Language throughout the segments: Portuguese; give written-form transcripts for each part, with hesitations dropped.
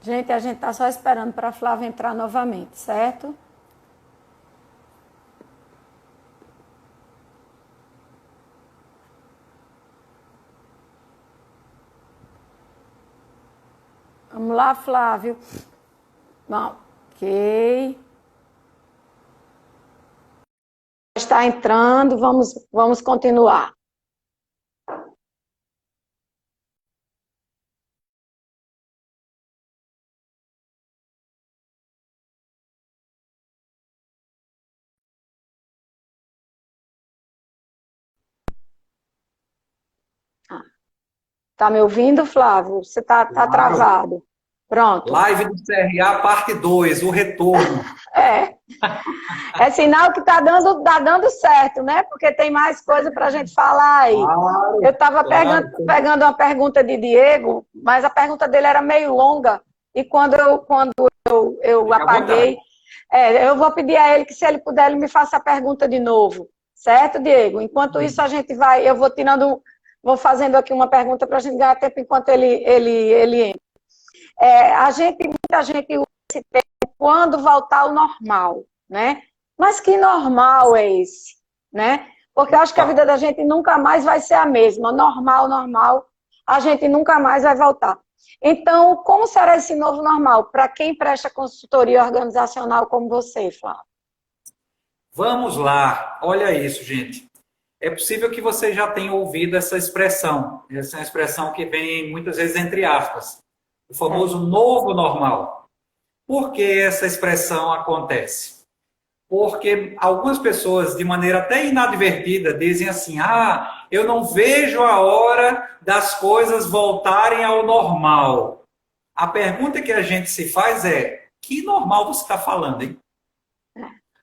Gente, a gente está só esperando para a Flávia entrar novamente, certo? Vamos lá, Flávio. Bom, ok. Está entrando, vamos continuar. Tá me ouvindo, Flávio? Você tá Claro. travado. Pronto. Live do CRA, parte 2, o retorno. É, é sinal que tá dando certo, né? Porque tem mais coisa para a gente falar aí. Eu Claro, estava claro. pegando uma pergunta de Diego, mas a pergunta dele era meio longa. E quando eu Fique à vontade. apaguei, eu vou pedir a ele que, se ele puder, ele me faça a pergunta de novo. Certo, Diego? Enquanto isso, a gente vai, eu vou fazendo aqui uma pergunta para a gente ganhar tempo enquanto ele entra. Muita gente usa esse termo quando voltar ao normal, né? Mas que normal é esse, né? Porque eu acho que a vida da gente nunca mais vai ser a mesma. Normal, normal, a gente nunca mais vai voltar. Então, como será esse novo normal para quem presta consultoria organizacional como você, Flávio? Vamos lá. Olha isso, gente. É possível que você já tenha ouvido essa expressão. Essa é uma expressão que vem muitas vezes entre aspas. O É. famoso novo normal. Por que essa expressão acontece? Porque algumas pessoas, de maneira até inadvertida, dizem assim: ah, eu não vejo a hora das coisas voltarem ao normal. A pergunta que a gente se faz é: que normal você está falando, hein?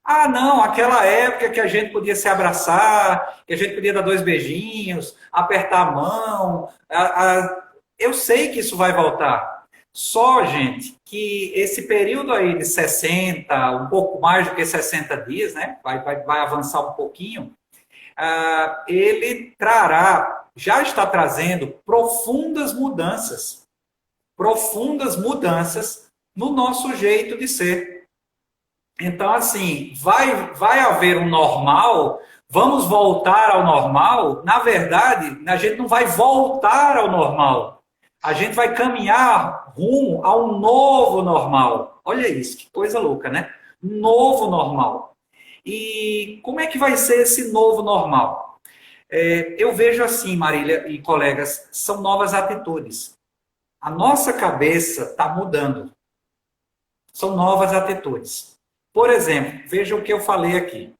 Ah, não, aquela época que a gente podia se abraçar, que a gente podia dar dois beijinhos, apertar a mão. Eu sei que isso vai voltar. Só, gente, que esse período aí de 60, um pouco mais do que 60 dias, né? Vai avançar um pouquinho. Ele trará, já está trazendo profundas mudanças no nosso jeito de ser. Então, assim, vai haver um normal, vamos voltar ao normal. Na verdade, a gente não vai voltar ao normal. A gente vai caminhar rumo a um novo normal. Olha isso, que coisa louca, né? Novo normal. E como é que vai ser esse novo normal? Eu vejo assim, Marília e colegas, são novas atitudes. A nossa cabeça está mudando. São novas atitudes. Por exemplo, veja o que eu falei aqui.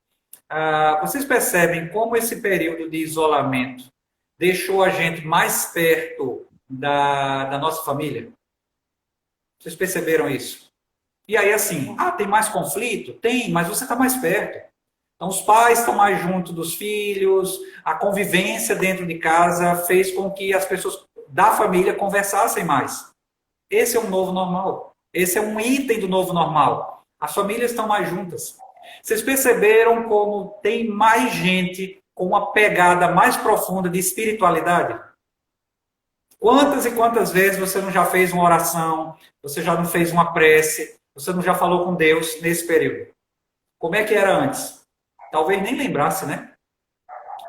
Vocês percebem como esse período de isolamento deixou a gente mais perto da nossa família? Vocês perceberam isso? E aí, assim, tem mais conflito? Tem, mas você está mais perto. Então, os pais estão mais junto dos filhos, a convivência dentro de casa fez com que as pessoas da família conversassem mais. Esse é um novo normal. Esse é um item do novo normal. As famílias estão mais juntas. Vocês perceberam como tem mais gente com uma pegada mais profunda de espiritualidade? Quantas e quantas vezes você não já fez uma oração, você já não fez uma prece, você não já falou com Deus nesse período? Como é que era antes? Talvez nem lembrasse, né?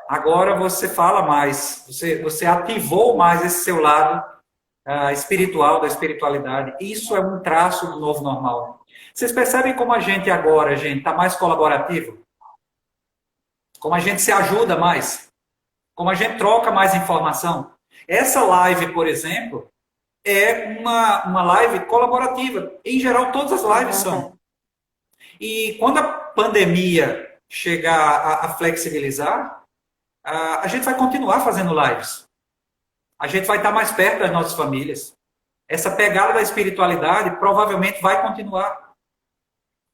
Agora você fala mais, você ativou mais esse seu lado espiritual, da espiritualidade. Isso é um traço do novo normal. Vocês percebem como a gente agora, gente, está mais colaborativo? Como a gente se ajuda mais? Como a gente troca mais informação? Essa live, por exemplo, é uma live colaborativa. Em geral, todas as lives são. E quando a pandemia chegar a flexibilizar, a gente vai continuar fazendo lives. A gente vai estar mais perto das nossas famílias. Essa pegada da espiritualidade provavelmente vai continuar.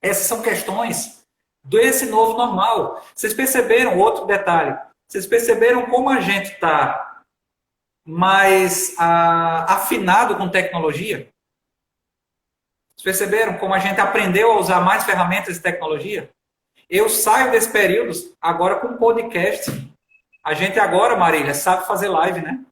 Essas são questões desse novo normal. Vocês perceberam outro detalhe? Vocês perceberam como a gente está mais afinado com tecnologia? Vocês perceberam como a gente aprendeu a usar mais ferramentas de tecnologia? Eu saio desse período agora com podcast. A gente agora, Marília, sabe fazer live, né?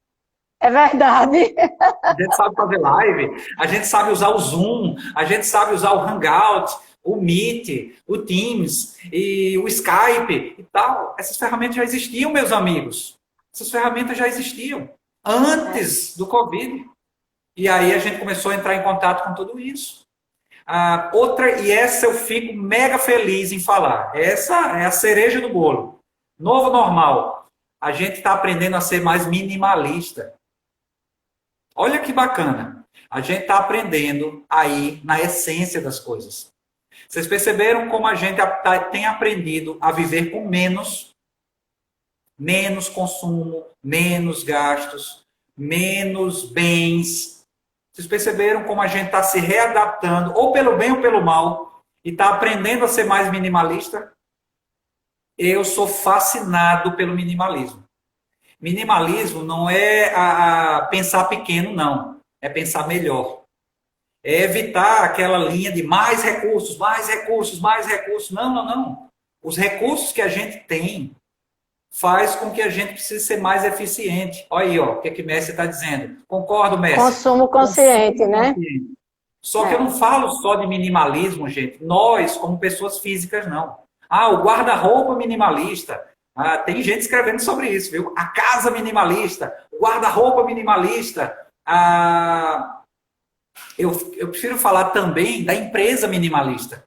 É verdade. A gente sabe fazer live, a gente sabe usar o Zoom, a gente sabe usar o Hangout, o Meet, o Teams e o Skype e tal. Essas ferramentas já existiam, meus amigos. Essas ferramentas já existiam antes do Covid. E aí a gente começou a entrar em contato com tudo isso. Outra, e essa eu fico mega feliz em falar. Essa é a cereja do bolo. Novo normal. A gente está aprendendo a ser mais minimalista. Olha que bacana. A gente está aprendendo aí na essência das coisas. Vocês perceberam como a gente tem aprendido a viver com menos consumo, menos gastos, menos bens. Vocês perceberam como a gente está se readaptando, ou pelo bem ou pelo mal, e está aprendendo a ser mais minimalista? Eu sou fascinado pelo minimalismo. Minimalismo não é pensar pequeno, não. É pensar melhor. É evitar aquela linha de mais recursos, mais recursos, mais recursos. Não, não, não. Os recursos que a gente tem faz com que a gente precise ser mais eficiente. Olha aí, ó, o que o Messi está dizendo. Concordo, Messi. Consumo consciente, né? Só que eu não falo só de minimalismo, gente. Nós, como pessoas físicas, não. O guarda-roupa minimalista. Tem gente escrevendo sobre isso, viu? A casa minimalista, o guarda-roupa minimalista. Eu prefiro falar também da empresa minimalista.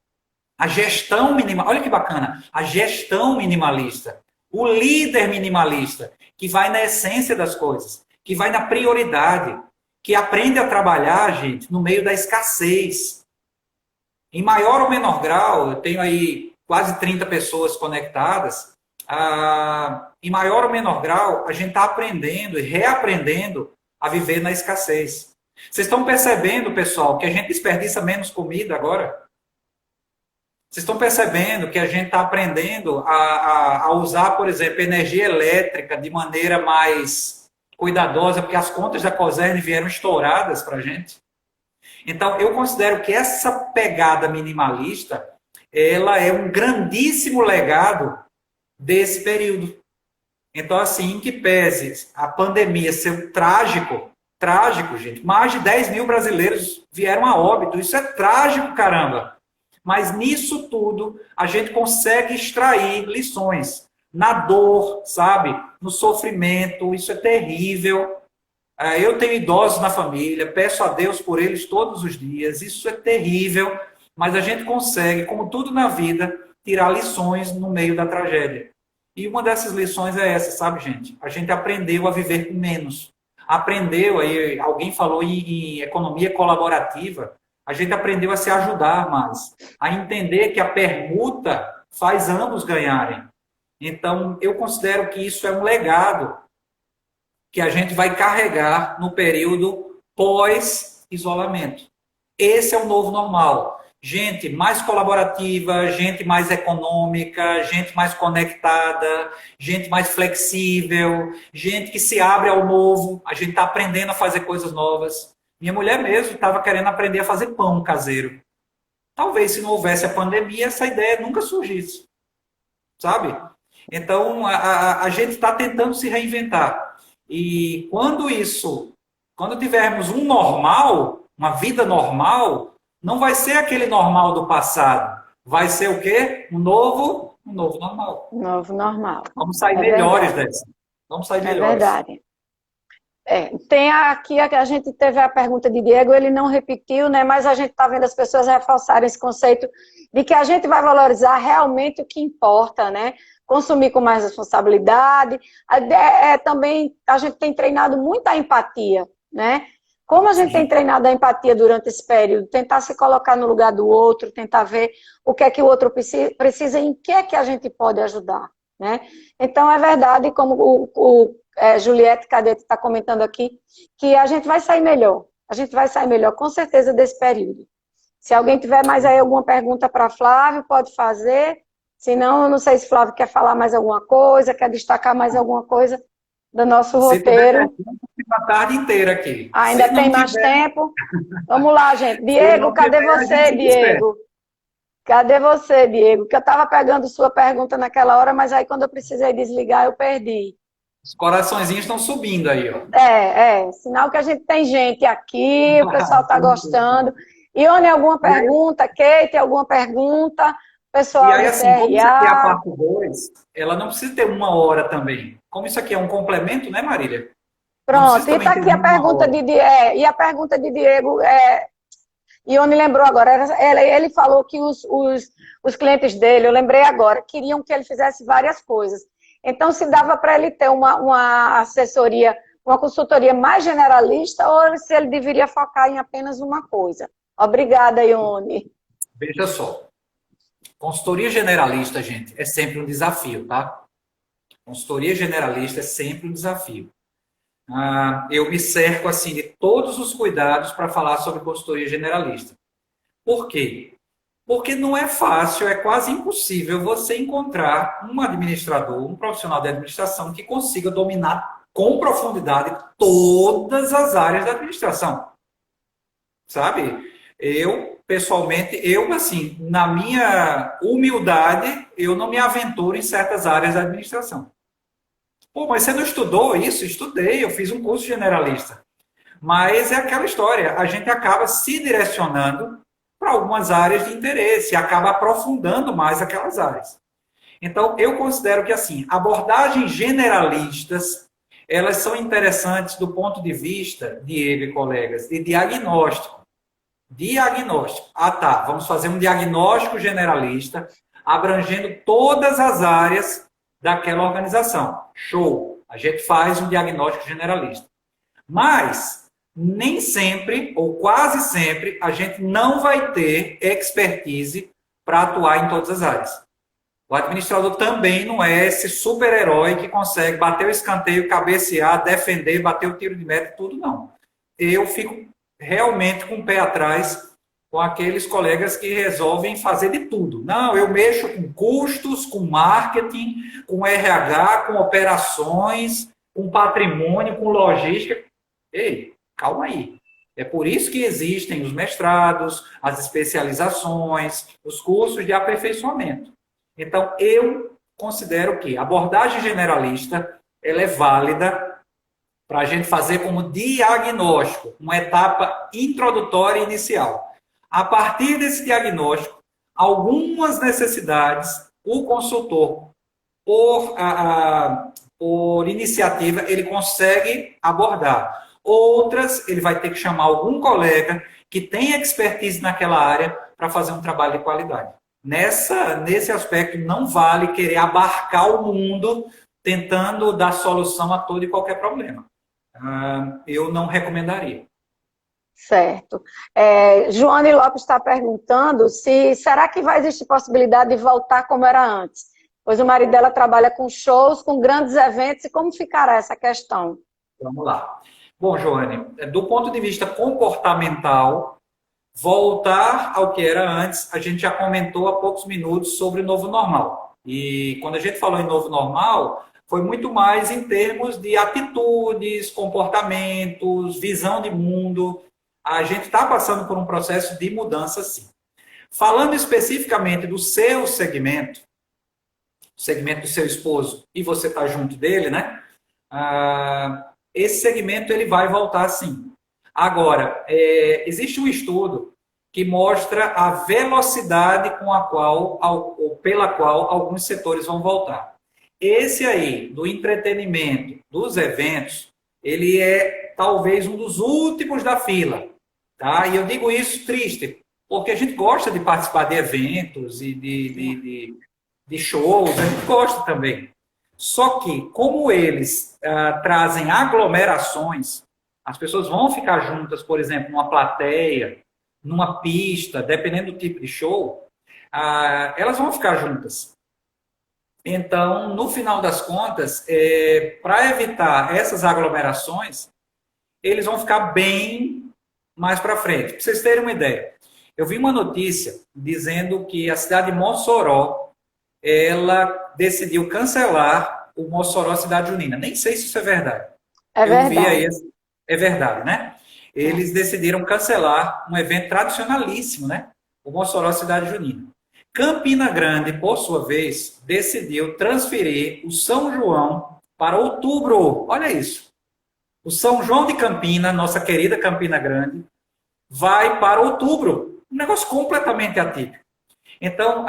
A gestão minimalista. Olha que bacana. A gestão minimalista. O líder minimalista, que vai na essência das coisas, que vai na prioridade, que aprende a trabalhar, gente, no meio da escassez. Em maior ou menor grau, eu tenho aí quase 30 pessoas conectadas. Em maior ou menor grau, a gente está aprendendo e reaprendendo a viver na escassez. Vocês estão percebendo, pessoal, que a gente desperdiça menos comida agora? Vocês estão percebendo que a gente está aprendendo a usar, por exemplo, energia elétrica de maneira mais cuidadosa, porque as contas da Cosern vieram estouradas para a gente? Então, eu considero que essa pegada minimalista, ela é um grandíssimo legado desse período. Então, assim, em que pese a pandemia ser trágico, gente, mais de 10 mil brasileiros vieram a óbito, isso é trágico, caramba. Mas nisso tudo, a gente consegue extrair lições. Na dor, sabe? No sofrimento, isso é terrível. Eu tenho idosos na família, peço a Deus por eles todos os dias, isso é terrível, mas a gente consegue, como tudo na vida, tirar lições no meio da tragédia. E uma dessas lições é essa, sabe, gente? A gente aprendeu a viver com menos. Aprendeu, aí alguém falou em economia colaborativa, a gente aprendeu a se ajudar mais, a entender que a permuta faz ambos ganharem. Então, eu considero que isso é um legado que a gente vai carregar no período pós-isolamento. Esse é o novo normal. Gente mais colaborativa, gente mais econômica, gente mais conectada, gente mais flexível, gente que se abre ao novo. A gente está aprendendo a fazer coisas novas. Minha mulher mesmo estava querendo aprender a fazer pão caseiro. Talvez se não houvesse a pandemia, essa ideia nunca surgisse. Sabe? Então, a gente está tentando se reinventar. E quando tivermos um normal, uma vida normal, não vai ser aquele normal do passado. Vai ser o quê? Um novo normal. Novo normal. Vamos sair melhores dessa. Vamos sair melhores. É verdade. Tem aqui, a gente teve a pergunta de Diego, ele não repetiu, né? Mas a gente está vendo as pessoas reforçarem esse conceito de que a gente vai valorizar realmente o que importa, né? Consumir com mais responsabilidade. Também a gente tem treinado muito a empatia, né? Como a gente tem treinado a empatia durante esse período, tentar se colocar no lugar do outro, tentar ver o que é que o outro precisa e em que é que a gente pode ajudar, né? Então, é verdade, como Juliette Cadete está comentando aqui, que a gente vai sair melhor. A gente vai sair melhor, com certeza, desse período. Se alguém tiver mais aí alguma pergunta para Flávio, pode fazer. Se não, eu não sei se Flávio quer falar mais alguma coisa, quer destacar mais alguma coisa do nosso roteiro. A tarde inteira aqui. Ainda tem mais tempo? Vamos lá, gente. Diego, cadê você, Diego? Cadê você, Diego? Que eu estava pegando sua pergunta naquela hora, mas aí quando eu precisei desligar, eu perdi. Os coraçõezinhos estão subindo aí, ó. Sinal que a gente tem gente aqui, o pessoal está gostando. Ione, alguma pergunta? Kate, alguma pergunta? E Pessoal aí, do assim, como isso aqui é a CRA. parte 2, ela não precisa ter 1 hora também. Como isso aqui é um complemento, né, Marília? Não precisa Pronto, e também está ter aqui a 1 hora. e a pergunta de Diego. Ione lembrou agora, ele falou que os clientes dele, eu lembrei agora, queriam que ele fizesse várias coisas. Então, se dava para ele ter uma assessoria, uma consultoria mais generalista, ou se ele deveria focar em apenas uma coisa. Obrigada, Ione. Veja só. Consultoria generalista, gente, é sempre um desafio, tá? Consultoria generalista é sempre um desafio. Eu me cerco, assim, de todos os cuidados para falar sobre consultoria generalista. Por quê? Porque não é fácil, é quase impossível você encontrar um administrador, um profissional de administração que consiga dominar com profundidade todas as áreas da administração. Sabe? Eu, pessoalmente, assim, na minha humildade, eu não me aventuro em certas áreas da administração. Pô, mas você não estudou isso? Estudei, eu fiz um curso generalista. Mas é aquela história, a gente acaba se direcionando para algumas áreas de interesse, e acaba aprofundando mais aquelas áreas. Então, eu considero que, assim, abordagens generalistas, elas são interessantes do ponto de vista, Diego e colegas, de diagnóstico. Diagnóstico. Tá, vamos fazer um diagnóstico generalista, abrangendo todas as áreas daquela organização. Show! A gente faz um diagnóstico generalista. Mas, nem sempre, ou quase sempre, a gente não vai ter expertise para atuar em todas as áreas. O administrador também não é esse super-herói que consegue bater o escanteio, cabecear, defender, bater o tiro de meta, tudo não. Eu fico realmente com o pé atrás com aqueles colegas que resolvem fazer de tudo. Não, eu mexo com custos, com marketing, com RH, com operações, com patrimônio, com logística. Ei, calma aí. É por isso que existem os mestrados, as especializações, os cursos de aperfeiçoamento. Então, eu considero que a abordagem generalista ela é válida para a gente fazer como diagnóstico, uma etapa introdutória e inicial. A partir desse diagnóstico, algumas necessidades, o consultor, por iniciativa, ele consegue abordar. Outras, ele vai ter que chamar algum colega que tenha expertise naquela área para fazer um trabalho de qualidade. Nesse aspecto, não vale querer abarcar o mundo tentando dar solução a todo e qualquer problema. Eu não recomendaria. Certo. Joane Lopes está perguntando será que vai existir possibilidade de voltar como era antes? Pois o marido dela trabalha com shows, com grandes eventos, e como ficará essa questão? Vamos lá. Bom, Joane, do ponto de vista comportamental, voltar ao que era antes, a gente já comentou há poucos minutos sobre o novo normal. E quando a gente falou em novo normal, foi muito mais em termos de atitudes, comportamentos, visão de mundo. A gente está passando por um processo de mudança, sim. Falando especificamente do seu segmento, o segmento do seu esposo, e você está junto dele, né? Esse segmento ele vai voltar, sim. Agora, existe um estudo que mostra a velocidade com a qual, ou pela qual alguns setores vão voltar. Esse aí, do entretenimento, dos eventos, ele é talvez um dos últimos da fila. Tá? E eu digo isso triste, porque a gente gosta de participar de eventos e de shows, a gente gosta também. Só que, como eles trazem aglomerações, as pessoas vão ficar juntas, por exemplo, numa plateia, numa pista, dependendo do tipo de show, elas vão ficar juntas. Então, no final das contas, para evitar essas aglomerações, eles vão ficar bem mais para frente. Para vocês terem uma ideia, eu vi uma notícia dizendo que a cidade de Mossoró, ela decidiu cancelar o Mossoró Cidade Junina. Nem sei se isso é verdade. É verdade. Eu vi aí, é verdade, né? Eles decidiram cancelar um evento tradicionalíssimo, né? O Mossoró Cidade Junina. Campina Grande, por sua vez, decidiu transferir o São João para outubro. Olha isso. O São João de Campina, nossa querida Campina Grande, vai para outubro. Um negócio completamente atípico. Então,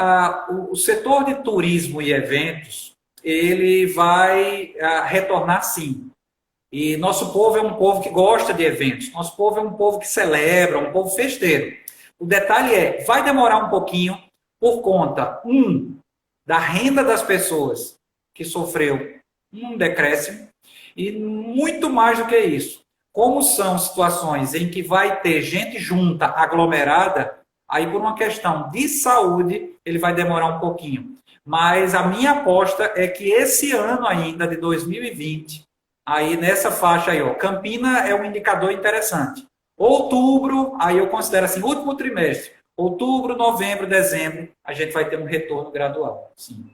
o setor de turismo e eventos, ele vai retornar sim. E nosso povo é um povo que gosta de eventos. Nosso povo é um povo que celebra, um povo festeiro. O detalhe é, vai demorar um pouquinho por conta, da renda das pessoas que sofreu um decréscimo, e muito mais do que isso. Como são situações em que vai ter gente junta, aglomerada, aí por uma questão de saúde, ele vai demorar um pouquinho. Mas a minha aposta é que esse ano ainda, de 2020, aí nessa faixa aí, ó, Campina é um indicador interessante. Outubro, aí eu considero assim, último trimestre. Outubro, novembro, dezembro, a gente vai ter um retorno gradual. Sim.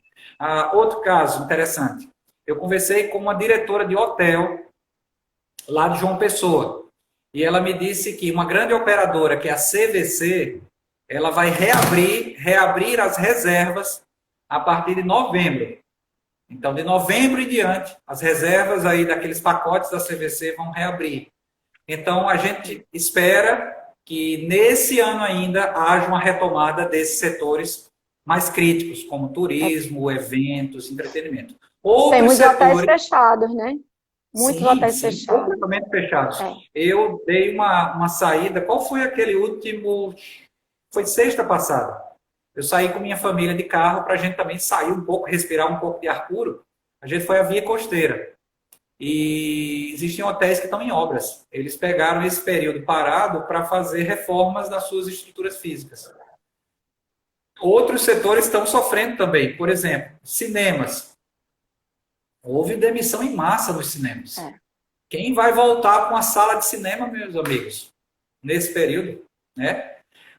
Outro caso interessante. Eu conversei com uma diretora de hotel lá de João Pessoa. E ela me disse que uma grande operadora, que é a CVC, ela vai reabrir as reservas a partir de novembro. Então, de novembro em diante, as reservas aí daqueles pacotes da CVC vão reabrir. Então, a gente espera que nesse ano ainda haja uma retomada desses setores mais críticos, como turismo, eventos, entretenimento. Tem muitos hotéis fechados, né? Muitos hotéis fechados. Completamente fechados. Eu dei uma saída. Qual foi aquele último? Foi sexta passada. Eu saí com minha família de carro para a gente também sair um pouco, respirar um pouco de ar puro. A gente foi à Via Costeira. E existem hotéis que estão em obras. Eles pegaram esse período parado para fazer reformas nas suas estruturas físicas. Outros setores estão sofrendo também. Por exemplo, cinemas. Houve demissão em massa nos cinemas. Quem vai voltar com a sala de cinema, meus amigos, nesse período, né?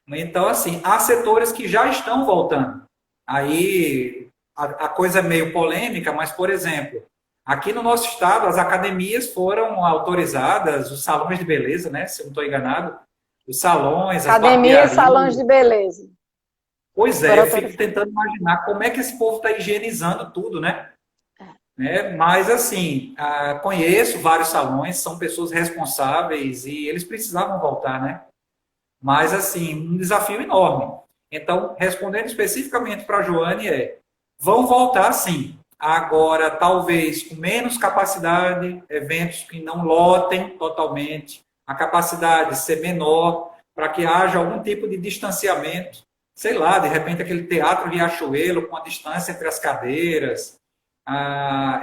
Então, assim, há setores que já estão voltando. Aí, a coisa é meio polêmica, mas, por exemplo, aqui no nosso estado, as academias foram autorizadas, os salões de beleza, né? Se eu não estou enganado, os salões, academias, salões de beleza. Pois é, eu fico tentando imaginar como é que esse povo está higienizando tudo, né? Mas, assim, conheço vários salões, são pessoas responsáveis e eles precisavam voltar, né? Mas, assim, um desafio enorme. Então, respondendo especificamente para a Joane, vão voltar sim. Agora, talvez com menos capacidade, eventos que não lotem totalmente, a capacidade ser menor, para que haja algum tipo de distanciamento. Sei lá, de repente aquele teatro Riachuelo com a distância entre as cadeiras,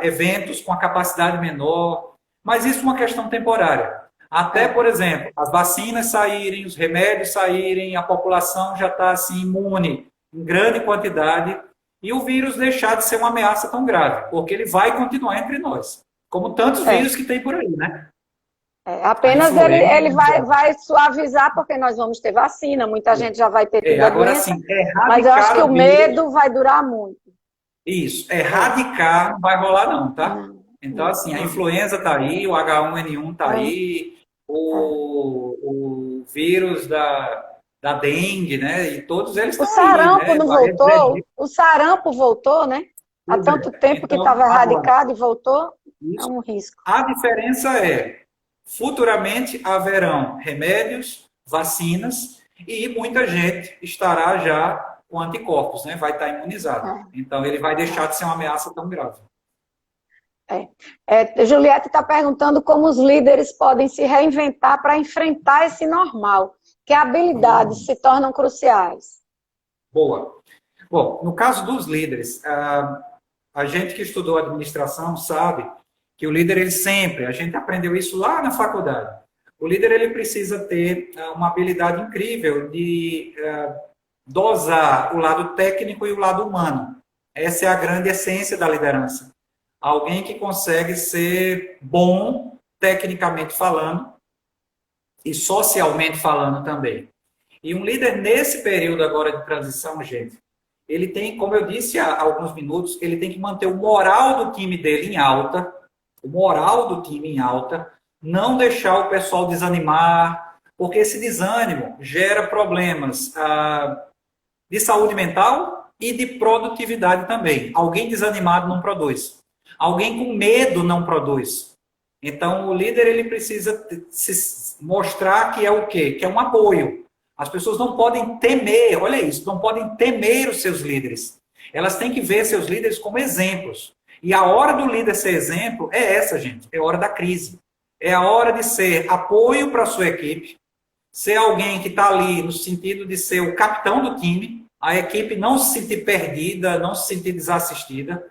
eventos com a capacidade menor, mas isso é uma questão temporária. Até, por exemplo, as vacinas saírem, os remédios saírem, a população já está assim, imune em grande quantidade e o vírus deixar de ser uma ameaça tão grave, porque ele vai continuar entre nós, como tantos vírus que tem por aí, né? Apenas ele vai suavizar, porque nós vamos ter vacina, muita gente já vai ter tido a doença, assim, mas eu acho que o medo vai durar muito. Isso, erradicar não vai rolar não, tá? Então, assim, a influenza está aí, o H1N1 está aí, o vírus da dengue, né? E todos eles estão aí. O sarampo não voltou? O sarampo voltou, né? Há tanto tempo que estava erradicado e voltou, é um risco. A diferença futuramente haverão remédios, vacinas e muita gente estará já com anticorpos, né? Vai estar imunizado. Então, ele vai deixar de ser uma ameaça tão grave. Juliette está perguntando como os líderes podem se reinventar para enfrentar esse normal, que habilidades se tornam cruciais. Boa. Bom, no caso dos líderes, a gente que estudou administração sabe que o líder, a gente aprendeu isso lá na faculdade. O líder, ele precisa ter uma habilidade incrível de dosar o lado técnico e o lado humano. Essa é a grande essência da liderança. Alguém que consegue ser bom, tecnicamente falando, e socialmente falando também. E um líder nesse período agora de transição, gente, ele tem, como eu disse há alguns minutos, ele tem que manter o moral do time dele em alta, não deixar o pessoal desanimar, porque esse desânimo gera problemas de saúde mental e de produtividade também. Alguém desanimado não produz. Alguém com medo não produz. Então, o líder ele precisa se mostrar que é o quê? Que é um apoio. As pessoas não podem temer, olha isso, não podem temer os seus líderes. Elas têm que ver seus líderes como exemplos. E a hora do líder ser exemplo é essa, gente. É a hora da crise. É a hora de ser apoio para a sua equipe, ser alguém que está ali no sentido de ser o capitão do time, a equipe não se sentir perdida, não se sentir desassistida,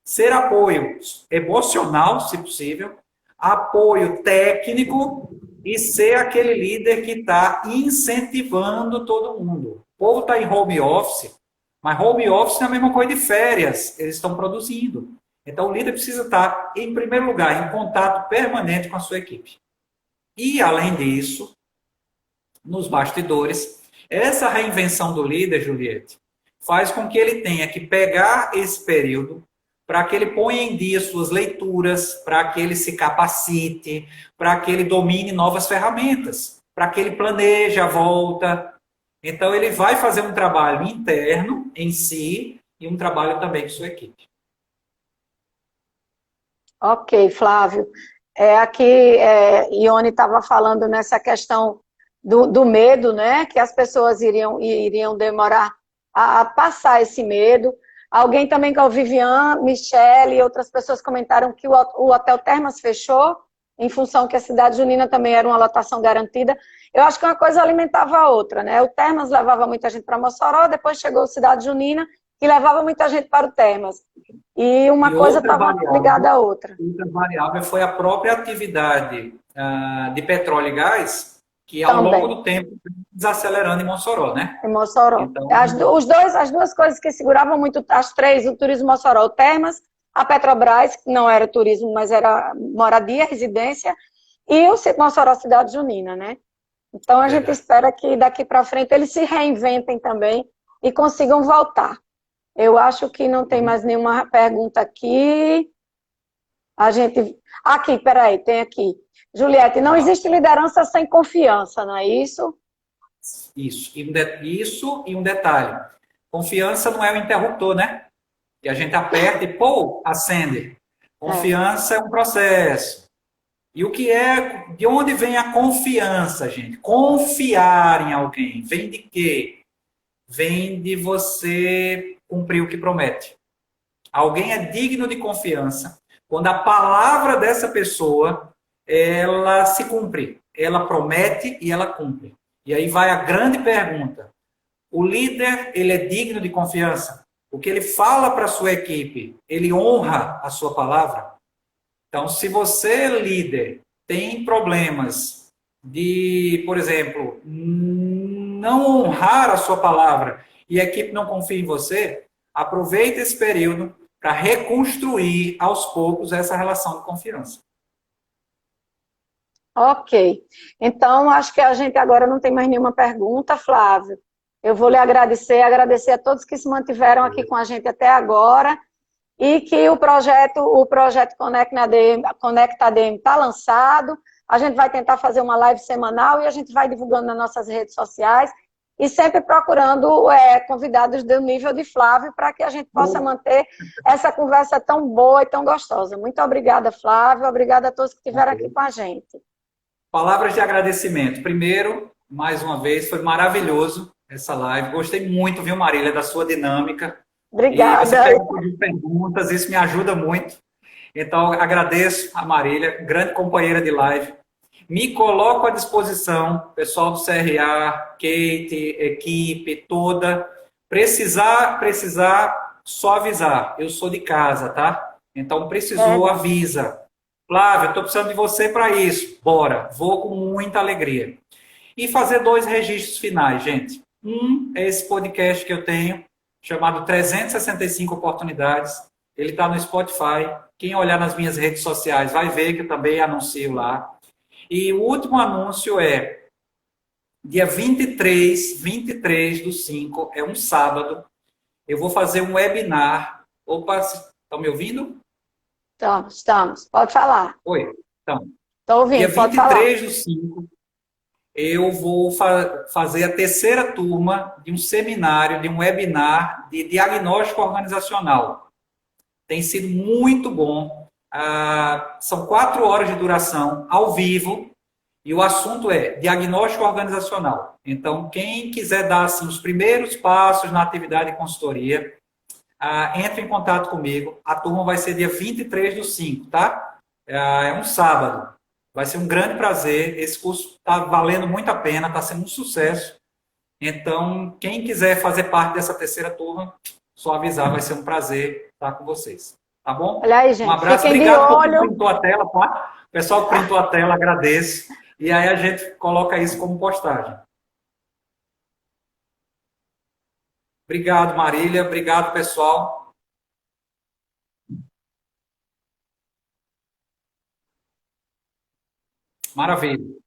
ser apoio emocional, se possível, apoio técnico e ser aquele líder que está incentivando todo mundo. O povo está em home office, mas home office não é a mesma coisa de férias, eles estão produzindo. Então o líder precisa estar, em primeiro lugar, em contato permanente com a sua equipe. E, além disso, nos bastidores, essa reinvenção do líder, Juliette, faz com que ele tenha que pegar esse período para que ele ponha em dia suas leituras, para que ele se capacite, para que ele domine novas ferramentas, para que ele planeje a volta. Então, ele vai fazer um trabalho interno em si e um trabalho também com sua equipe. Ok, Flávio. Aqui, Ione estava falando nessa questão do medo, né? Que as pessoas iriam demorar a passar esse medo. Alguém também, que é o Vivian, Michele e outras pessoas comentaram que o Hotel Termas fechou, em função que a cidade junina também era uma lotação garantida. Eu acho que uma coisa alimentava a outra, né? O Termas levava muita gente para Mossoró, depois chegou a cidade junina, que levava muita gente para o Termas. E uma coisa estava ligada à outra. Outra variável foi a própria atividade de petróleo e gás, que ao longo do tempo desacelerando em Mossoró, né? Em Mossoró. Então, as duas coisas que seguravam muito, as três, o turismo Mossoró, o Termas, a Petrobras, que não era turismo, mas era moradia, residência, e o Mossoró Cidade Junina, né? Então a gente espera que daqui para frente eles se reinventem também e consigam voltar. Eu acho que não tem mais nenhuma pergunta aqui. Aqui, peraí, tem aqui. Juliette, não existe liderança sem confiança, não é isso? Isso. E um detalhe. Confiança não é o interruptor, né? Que a gente aperta e, acende. Confiança é um processo. E de onde vem a confiança, gente? Confiar em alguém. Vem de quê? Vem de você cumprir o que promete. Alguém é digno de confiança quando a palavra dessa pessoa, ela se cumpre. Ela promete e ela cumpre. E aí vai a grande pergunta. O líder, ele é digno de confiança? O que ele fala para a sua equipe, ele honra a sua palavra? Então, se você, líder, tem problemas de, por exemplo, não honrar a sua palavra e a equipe não confia em você, aproveite esse período para reconstruir aos poucos essa relação de confiança. Ok. Então, acho que a gente agora não tem mais nenhuma pergunta, Flávio. Eu vou lhe agradecer a todos que se mantiveram aqui com a gente até agora e que o projeto Conecta ADM está lançado. A gente vai tentar fazer uma live semanal e a gente vai divulgando nas nossas redes sociais e sempre procurando convidados do nível de Flávio para que a gente possa manter essa conversa tão boa e tão gostosa. Muito obrigada, Flávio. Obrigada a todos que estiveram aqui com a gente. Palavras de agradecimento. Primeiro, mais uma vez, foi maravilhoso essa live. Gostei muito, viu, Marília, da sua dinâmica. Obrigada. E você perguntou de perguntas, isso me ajuda muito. Então, agradeço a Marília, grande companheira de live. Me coloco à disposição, pessoal do CRA, Kate, equipe toda. Precisar, só avisar. Eu sou de casa, tá? Então, precisou, avisa. Flávio, estou precisando de você para isso. Bora, vou com muita alegria. E fazer 2 registros finais, gente. Um é esse podcast que eu tenho, chamado 365 Oportunidades. Ele está no Spotify. Quem olhar nas minhas redes sociais vai ver que eu também anuncio lá. E o último anúncio é dia 23/5, é um sábado. Eu vou fazer um webinar. Opa, estão me ouvindo? Estamos. Pode falar. Oi, então. Estou ouvindo, Dia pode falar. 23/5, eu vou fazer a 3ª turma de um seminário, de um webinar de diagnóstico organizacional. Tem sido muito bom. São 4 horas de duração ao vivo e o assunto é diagnóstico organizacional. Então, quem quiser dar assim, os primeiros passos na atividade de consultoria, entre em contato comigo. A turma vai ser dia 23/5, tá? É um sábado. Vai ser um grande prazer. Esse curso está valendo muito a pena, está sendo um sucesso. Então, quem quiser fazer parte dessa terceira turma, só avisar, vai ser um prazer estar com vocês. Tá bom? Olha aí, gente. Um abraço. Fiquem Obrigado de por quem olho. printou a tela, tá? O pessoal que printou a tela, agradeço. E aí a gente coloca isso como postagem. Obrigado, Marília. Obrigado, pessoal. Maravilha.